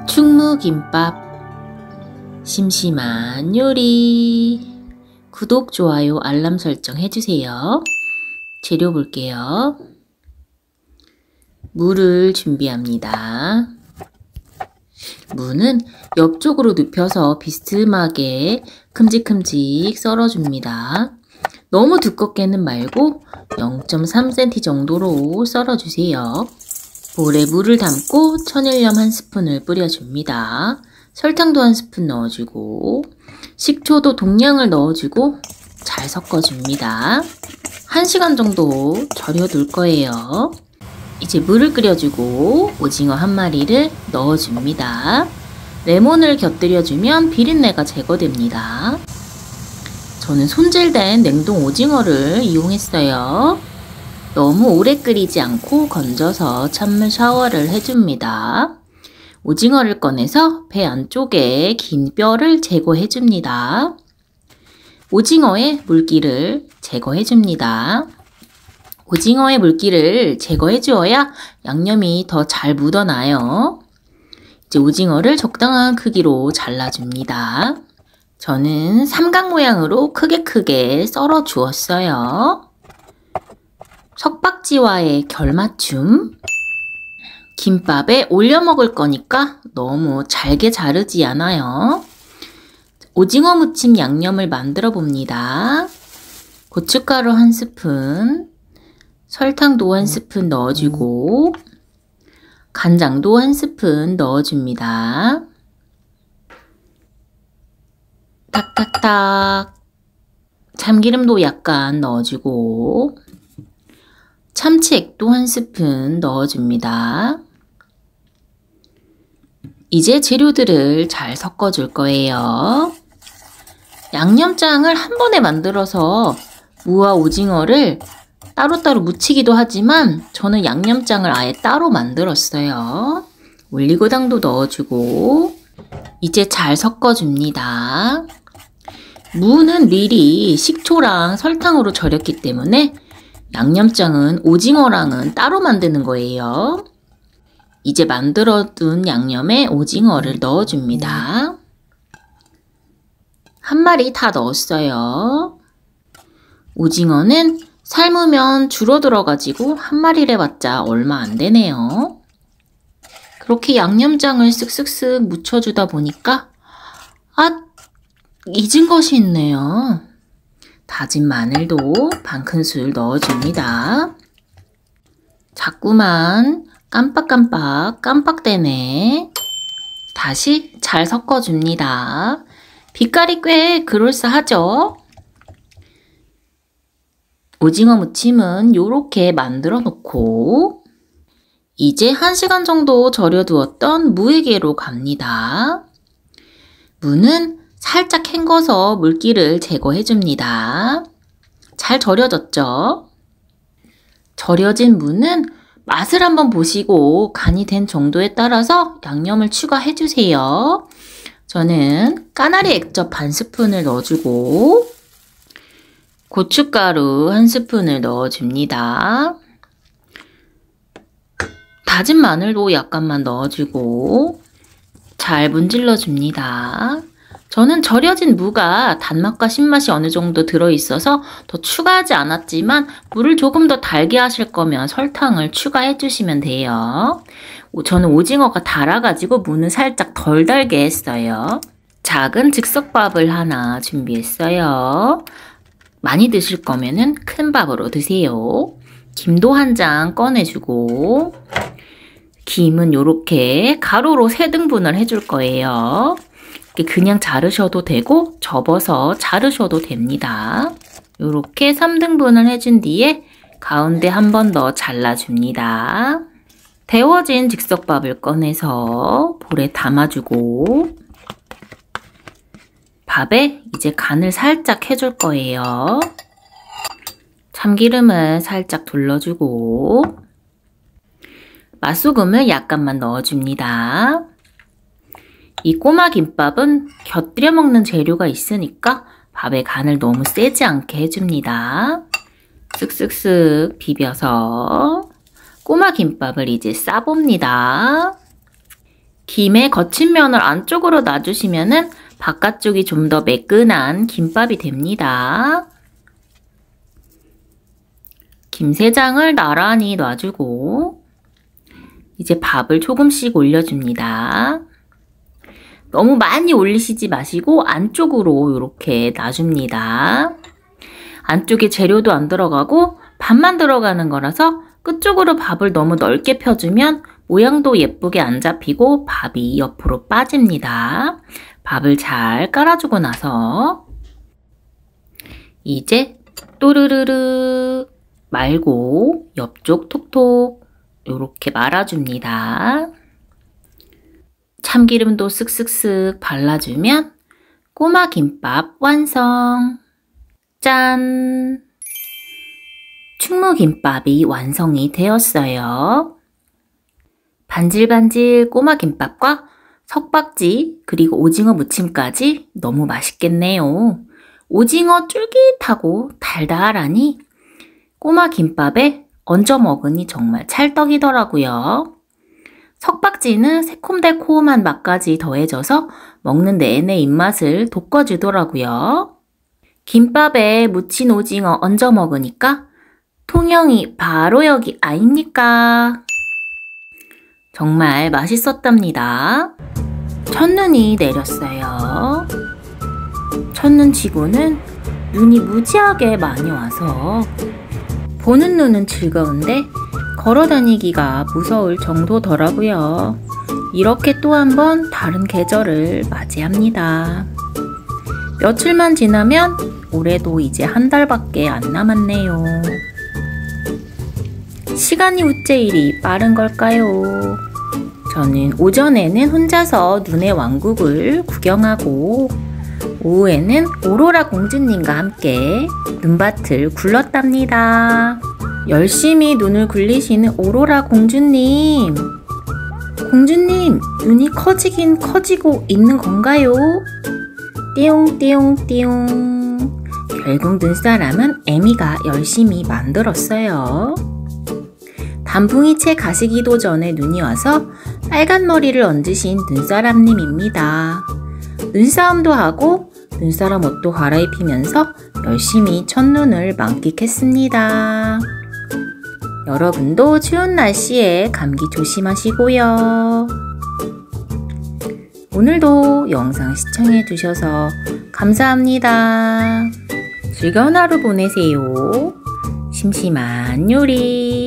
충무김밥 심심한 요리. 구독, 좋아요, 알람 설정 해주세요. 재료 볼게요. 무를 준비합니다. 무는 옆쪽으로 눕혀서 비스듬하게 큼직큼직 썰어줍니다. 너무 두껍게는 말고 0.3cm 정도로 썰어주세요. 볼에 물을 담고 천일염 1스푼을 뿌려줍니다. 설탕도 1스푼 넣어주고 식초도 동량을 넣어주고 잘 섞어줍니다. 1시간 정도 절여둘 거예요. 이제 물을 끓여주고 오징어 1마리를 넣어줍니다. 레몬을 곁들여주면 비린내가 제거됩니다. 저는 손질된 냉동 오징어를 이용했어요. 너무 오래 끓이지 않고 건져서 찬물 샤워를 해줍니다. 오징어를 꺼내서 배 안쪽에 긴 뼈를 제거해줍니다. 오징어의 물기를 제거해줍니다. 오징어의 물기를 제거해주어야 양념이 더 잘 묻어나요. 이제 오징어를 적당한 크기로 잘라줍니다. 저는 삼각 모양으로 크게 썰어 주었어요. 석박지와의 결맞춤. 김밥에 올려 먹을 거니까 너무 잘게 자르지 않아요. 오징어 무침 양념을 만들어 봅니다. 고춧가루 1스푼, 설탕도 1스푼 넣어주고 간장도 1스푼 넣어줍니다. 탁탁탁. 참기름도 약간 넣어주고 참치액도 1스푼 넣어줍니다. 이제 재료들을 잘 섞어줄 거예요. 양념장을 한 번에 만들어서 무와 오징어를 따로따로 무치기도 하지만 저는 양념장을 아예 따로 만들었어요. 올리고당도 넣어주고 이제 잘 섞어줍니다. 무는 미리 식초랑 설탕으로 절였기 때문에 양념장은 오징어랑은 따로 만드는 거예요. 이제 만들어둔 양념에 오징어를 넣어줍니다. 1마리 다 넣었어요. 오징어는 삶으면 줄어들어가지고 1마리를 해봤자 얼마 안 되네요. 그렇게 양념장을 쓱쓱쓱 묻혀주다 보니까 잊은 것이 있네요. 다진 마늘도 반큰술 넣어줍니다. 자꾸만 깜빡대네. 다시 잘 섞어줍니다. 빛깔이 꽤 그럴싸하죠? 오징어 무침은 이렇게 만들어 놓고 이제 1시간 정도 절여두었던 무에게로 갑니다. 무는 살짝 헹궈서 물기를 제거해줍니다. 잘 절여졌죠? 절여진 무는 맛을 한번 보시고 간이 된 정도에 따라서 양념을 추가해주세요. 저는 까나리 액젓 1스푼을 넣어주고 고춧가루 1스푼을 넣어줍니다. 다진 마늘도 약간만 넣어주고 잘 문질러줍니다. 저는 절여진 무가 단맛과 신맛이 어느 정도 들어있어서 더 추가하지 않았지만 무를 조금 더 달게 하실 거면 설탕을 추가해 주시면 돼요. 저는 오징어가 달아가지고 무는 살짝 덜 달게 했어요. 작은 즉석밥을 하나 준비했어요. 많이 드실 거면은 큰 밥으로 드세요. 김도 1장 꺼내주고 김은 이렇게 가로로 3등분을 해줄 거예요. 그냥 자르셔도 되고 접어서 자르셔도 됩니다. 이렇게 3등분을 해준 뒤에 가운데 한 번 더 잘라줍니다. 데워진 즉석밥을 꺼내서 볼에 담아주고 밥에 이제 간을 살짝 해줄 거예요. 참기름을 살짝 둘러주고 맛소금을 약간만 넣어줍니다. 이 꼬마 김밥은 곁들여 먹는 재료가 있으니까 밥에 간을 너무 세지 않게 해줍니다. 쓱쓱쓱 비벼서 꼬마 김밥을 이제 싸봅니다. 김의 거친 면을 안쪽으로 놔주시면은 바깥쪽이 좀 더 매끈한 김밥이 됩니다. 김 3장을 나란히 놔주고 이제 밥을 조금씩 올려줍니다. 너무 많이 올리시지 마시고 안쪽으로 이렇게 놔줍니다. 안쪽에 재료도 안 들어가고 밥만 들어가는 거라서 끝쪽으로 밥을 너무 넓게 펴주면 모양도 예쁘게 안 잡히고 밥이 옆으로 빠집니다. 밥을 잘 깔아주고 나서 이제 또르르르 말고 옆쪽 톡톡 이렇게 말아줍니다. 참기름도 쓱쓱쓱 발라주면 꼬마 김밥 완성! 짠! 충무김밥이 완성이 되었어요. 반질반질 꼬마 김밥과 석박지 그리고 오징어 무침까지 너무 맛있겠네요. 오징어 쫄깃하고 달달하니 꼬마 김밥에 얹어 먹으니 정말 찰떡이더라고요. 석박지는 새콤달콤한 맛까지 더해져서 먹는 내내 입맛을 돋궈주더라고요. 김밥에 무친 오징어 얹어 먹으니까 통영이 바로 여기 아닙니까? 정말 맛있었답니다. 첫눈이 내렸어요. 첫눈 치고는 눈이 무지하게 많이 와서 보는 눈은 즐거운데 걸어다니기가 무서울 정도더라고요. 이렇게 또 한 번 다른 계절을 맞이합니다. 며칠만 지나면 올해도 이제 한 달밖에 안 남았네요. 시간이 어째 이리 빠른 걸까요? 저는 오전에는 혼자서 눈의 왕국을 구경하고 오후에는 오로라 공주님과 함께 눈밭을 굴렀답니다. 열심히 눈을 굴리시는 오로라 공주님. 공주님, 눈이 커지긴 커지고 있는 건가요? 띠용띠용띠용. 결국 눈사람은 에미가 열심히 만들었어요. 단풍이 채 가시기도 전에 눈이 와서 빨간 머리를 얹으신 눈사람님입니다. 눈싸움도 하고 눈사람 옷도 갈아입히면서 열심히 첫눈을 만끽했습니다. 여러분도 추운 날씨에 감기 조심하시고요. 오늘도 영상 시청해주셔서 감사합니다. 즐거운 하루 보내세요. 심심한 요리